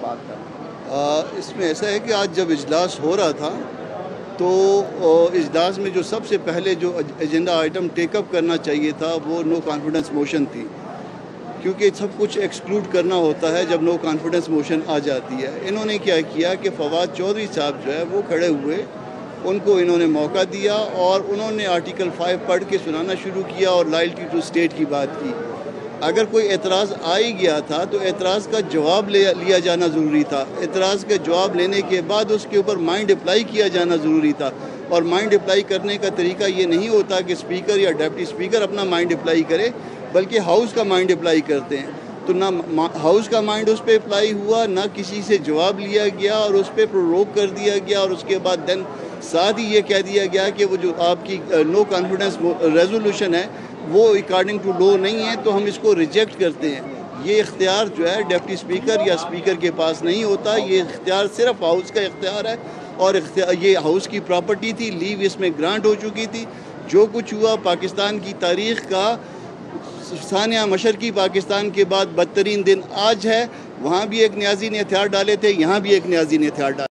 بات کریں؟ اس میں ایسا ہے کہ آج جب اجلاس ہو رہا تھا تو اجلاس میں جو سب سے پہلے جو ایجنڈا آئٹم ٹیک اپ کرنا چاہیے تھا وہ نو کانفیڈنس موشن تھی، کیونکہ سب کچھ ایکسکلوڈ کرنا ہوتا ہے جب نو کانفیڈنس موشن آ جاتی ہے۔ انہوں نے کیا کیا کہ فواد چودھری صاحب جو ہے وہ کھڑے ہوئے، ان کو انہوں نے موقع دیا اور انہوں نے آرٹیکل 5 پڑھ کے سنانا شروع کیا اور لائلٹی ٹو اسٹیٹ کی بات کی۔ اگر کوئی اعتراض آ ہی گیا تھا تو اعتراض کا جواب لیا جانا ضروری تھا، اعتراض کا جواب لینے کے بعد اس کے اوپر مائنڈ اپلائی کیا جانا ضروری تھا، اور مائنڈ اپلائی کرنے کا طریقہ یہ نہیں ہوتا کہ اسپیکر یا ڈپٹی اسپیکر اپنا مائنڈ اپلائی کرے، بلکہ ہاؤس کا مائنڈ اپلائی کرتے ہیں۔ تو نہ ہاؤس کا مائنڈ اس پہ اپلائی ہوا، نہ کسی سے جواب لیا گیا اور اس پہ پرووک کر دیا گیا، اور اس کے بعد دین ساتھ ہی یہ کہہ دیا گیا کہ وہ جو آپ کی نو کانفیڈنس ریزولوشن ہے وہ اکارڈنگ ٹو لا نہیں ہے، تو ہم اس کو ریجیکٹ کرتے ہیں۔ یہ اختیار جو ہے ڈپٹی اسپیکر یا اسپیکر کے پاس نہیں ہوتا، یہ اختیار صرف ہاؤس کا اختیار ہے، اور یہ ہاؤس کی پراپرٹی تھی، لیو اس میں گرانٹ ہو چکی تھی۔ جو کچھ ہوا پاکستان کی تاریخ کا ثانیہ مشرقی پاکستان کے بعد بدترین دن آج ہے۔ وہاں بھی ایک نیازی نے ہتھیار ڈالے تھے، یہاں بھی ایک نیازی نے ہتھیار ڈالے۔